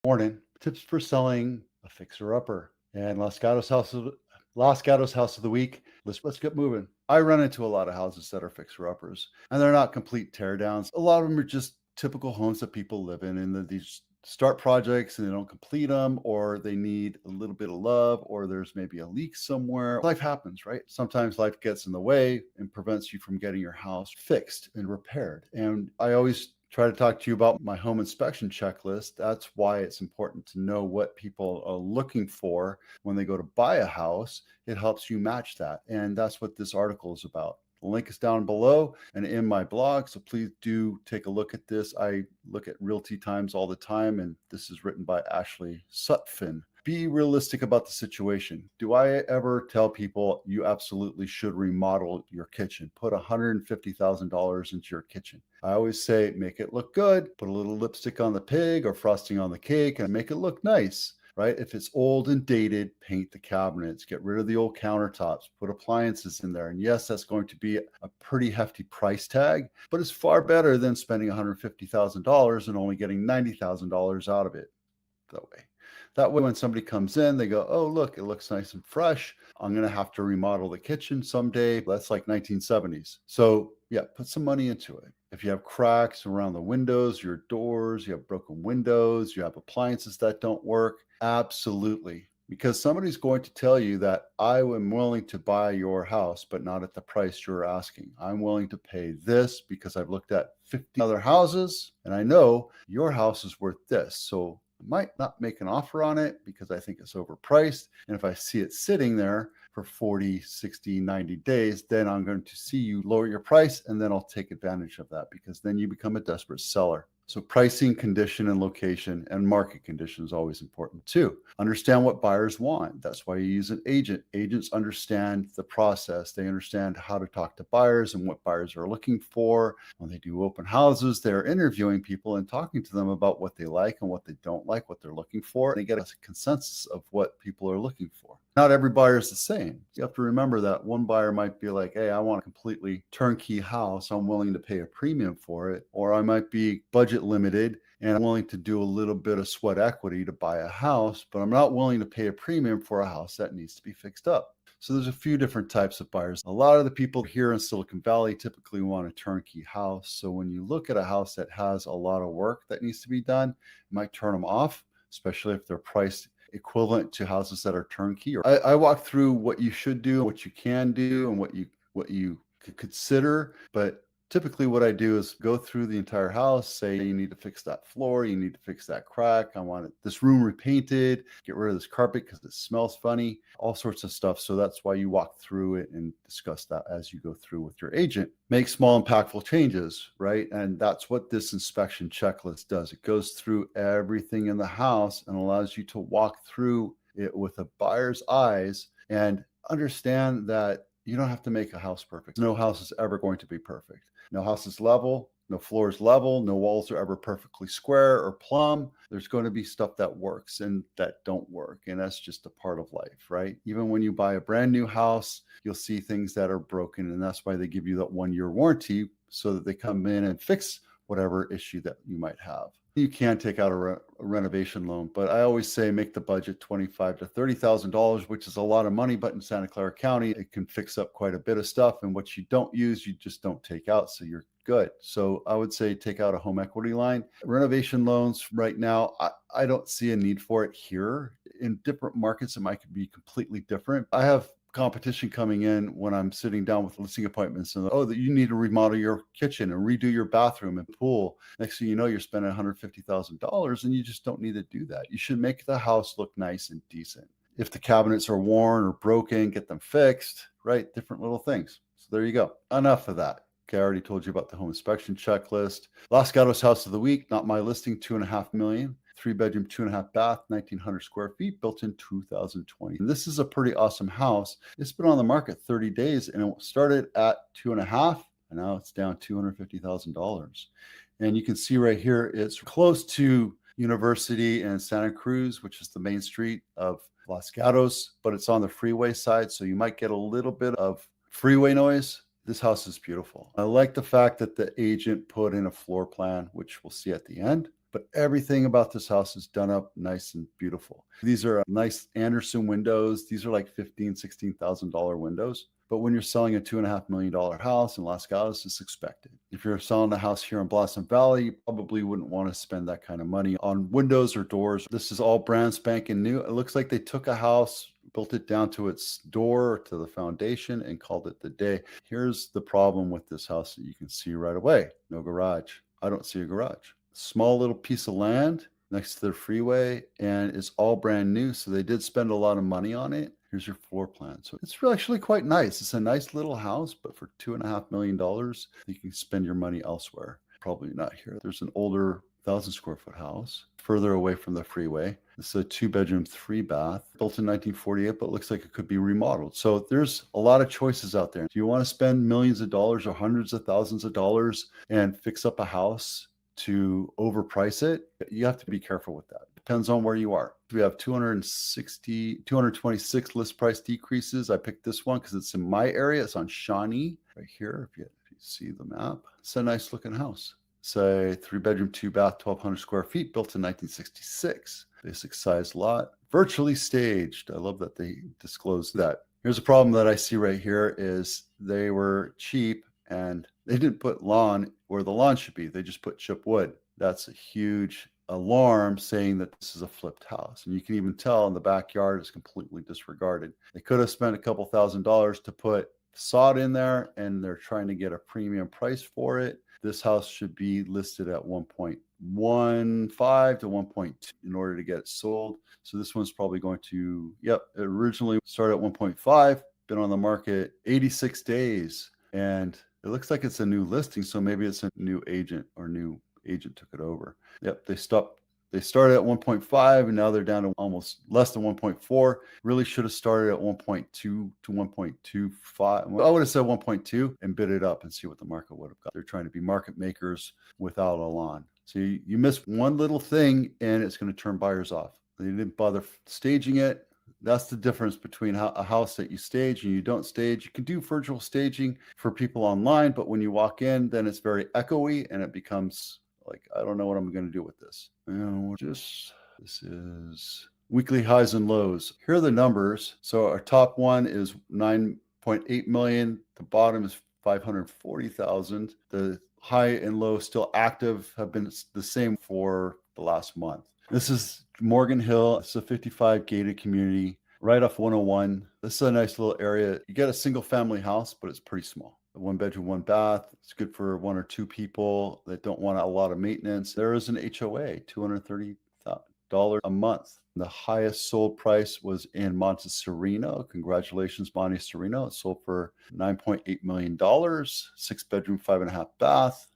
Morning. Tips for selling a fixer-upper. And Los Gatos House of the Week. Let's get moving. I run into a lot of houses that are fixer-uppers, and they're not complete teardowns. A lot of them are just typical homes that people live in, and these start projects and they don't complete them, or they need a little bit of love, or there's maybe a leak somewhere. Life happens, right? Sometimes life gets in the way and prevents you from getting your house fixed and repaired. And I always try to talk to you about my home inspection checklist. That's why it's important to know what people are looking for when they go to buy a house. It helps you match that. And that's what this article is about. The link is down below and in my blog. So please do take a look at this. I look at Realty Times all the time, and this is written by Ashley Sutphin. Be realistic about the situation. Do I ever tell people you absolutely should remodel your kitchen? Put $150,000 into your kitchen. I always say, make it look good, put a little lipstick on the pig or frosting on the cake and make it look nice, right? If it's old and dated, paint the cabinets, get rid of the old countertops, put appliances in there. And yes, that's going to be a pretty hefty price tag, but it's far better than spending $150,000 and only getting $90,000 out of it that way. That way, when somebody comes in, they go, oh, look, it looks nice and fresh. I'm going to have to remodel the kitchen someday. That's like 1970s. So yeah, put some money into it. If you have cracks around the windows, your doors, you have broken windows, you have appliances that don't work, absolutely. Because somebody's going to tell you that I am willing to buy your house, but not at the price you're asking. I'm willing to pay this because I've looked at 50 other houses and I know your house is worth this. So I might not make an offer on it because I think it's overpriced. And if I see it sitting there for 40, 60, 90 days, then I'm going to see you lower your price, and then I'll take advantage of that because then you become a desperate seller. So pricing, condition, and location and market condition is always important too. Understand what buyers want. That's why you use an agent. Agents understand the process. They understand how to talk to buyers and what buyers are looking for. When they do open houses, they're interviewing people and talking to them about what they like and what they don't like, what they're looking for, and they get a consensus of what people are looking for. Not every buyer is the same. You have to remember that one buyer might be like, hey, I want a completely turnkey house. I'm willing to pay a premium for it. Or I might be budget limited and I'm willing to do a little bit of sweat equity to buy a house, but I'm not willing to pay a premium for a house that needs to be fixed up. So there's a few different types of buyers. A lot of the people here in Silicon Valley typically want a turnkey house. So when you look at a house that has a lot of work that needs to be done, you might turn them off, especially if they're priced equivalent to houses that are turnkey. I walk through what you should do, what you can do, and what you could consider. But typically what I do is go through the entire house, say you need to fix that floor, you need to fix that crack, I want this room repainted, get rid of this carpet because it smells funny, all sorts of stuff. So that's why you walk through it and discuss that as you go through with your agent. Make small impactful changes, right? And that's what this inspection checklist does. It goes through everything in the house and allows you to walk through it with a buyer's eyes and understand that you don't have to make a house perfect. No house is ever going to be perfect. No house is level, no floor is level, no walls are ever perfectly square or plumb. There's going to be stuff that works and that don't work. And that's just a part of life, right? Even when you buy a brand new house, you'll see things that are broken. And that's why they give you that 1-year warranty so that they come in and fix whatever issue that you might have. You can take out a renovation loan, but I always say make the budget $25,000 to $30,000, which is a lot of money, but in Santa Clara County, it can fix up quite a bit of stuff. And what you don't use, you just don't take out. So you're good. So I would say take out a home equity line. Renovation loans right now, I don't see a need for it here. In different markets, it might be completely different. I have competition coming in when I'm sitting down with listing appointments and that you need to remodel your kitchen and redo your bathroom and pool. Next thing you know, you're spending $150,000 and you just don't need to do that. You should make the house look nice and decent. If the cabinets are worn or broken, get them fixed, right? Different little things. So there you go. Enough of that. Okay, I already told you about the home inspection checklist. Los Gatos House of the Week, not my listing, $2.5 million. 3-bedroom, 2.5 bath, 1,900 square feet, built in 2020. And this is a pretty awesome house. It's been on the market 30 days and it started at 2.5 and now it's down $250,000. And you can see right here, it's close to University and Santa Cruz, which is the main street of Los Gatos, but it's on the freeway side. So you might get a little bit of freeway noise. This house is beautiful. I like the fact that the agent put in a floor plan, which we'll see at the end. but everything about this house is done up nice and beautiful. These are nice Anderson windows. These are like $15,000, $16,000 windows. But when you're selling a $2.5 million house in Los Gatos, it's expected. If you're selling a house here in Blossom Valley, you probably wouldn't want to spend that kind of money on windows or doors. This is all brand spanking new. It looks like they took a house, built it down to its door, to the foundation, and called it the day. Here's the problem with this house that you can see right away. No garage. I don't see a garage. Small little piece of land next to the freeway, and it's all brand new. So they did spend a lot of money on it. Here's your floor plan. So it's actually quite nice. It's a nice little house, but for $2.5 million, you can spend your money elsewhere. Probably not here. There's an older 1,000 square foot house further away from the freeway. It's a 2-bedroom, 3-bath, built in 1948, but looks like it could be remodeled. So there's a lot of choices out there. Do you want to spend millions of dollars or hundreds of thousands of dollars and fix up a house to overprice it? You have to be careful with that. Depends on where you are. We have 226 list price decreases. I picked this one because it's in my area. It's on Shawnee right here. If you see the map, it's a nice looking house. It's a 3-bedroom, 2-bath, 1,200 square feet, built in 1966. Basic size lot, virtually staged. I love that they disclosed that. Here's a problem that I see right here is they were cheap and they didn't put lawn where the lawn should be. They just put chip wood. That's a huge alarm saying that this is a flipped house. And you can even tell in the backyard is completely disregarded. They could have spent a couple $1,000s to put sod in there, and they're trying to get a premium price for it. This house should be listed at 1.15 to 1.2 in order to get it sold. So this one's probably going to, it originally started at 1.5, been on the market 86 days. And it looks like it's a new listing. So maybe it's a new agent or new agent took it over. They started at 1.5 and now they're down to almost less than 1.4. Really should have started at 1.2 to 1.25. Well, I would have said 1.2 and bid it up and see what the market would have got. They're trying to be market makers without a lawn. So you miss one little thing and it's going to turn buyers off. They didn't bother staging it. That's the difference between a house that you stage and you don't stage. You can do virtual staging for people online, but when you walk in, then it's very echoey and it becomes like, I don't know what I'm going to do with this. This is weekly highs and lows. Here are the numbers. So our top one is 9.8 million. The bottom is 540,000. The high and low still active have been the same for the last month. This is Morgan Hill. It's a 55 gated community right off 101. This is a nice little area. You get a single family house, but it's pretty small. 1-bedroom, 1-bath. It's good for 1 or 2 people that don't want a lot of maintenance. There is an HOA, $230 a month. The highest sold price was in Montessorino. Congratulations, Montessorino. It sold for $9.8 million, 6-bedroom, 5.5 bath.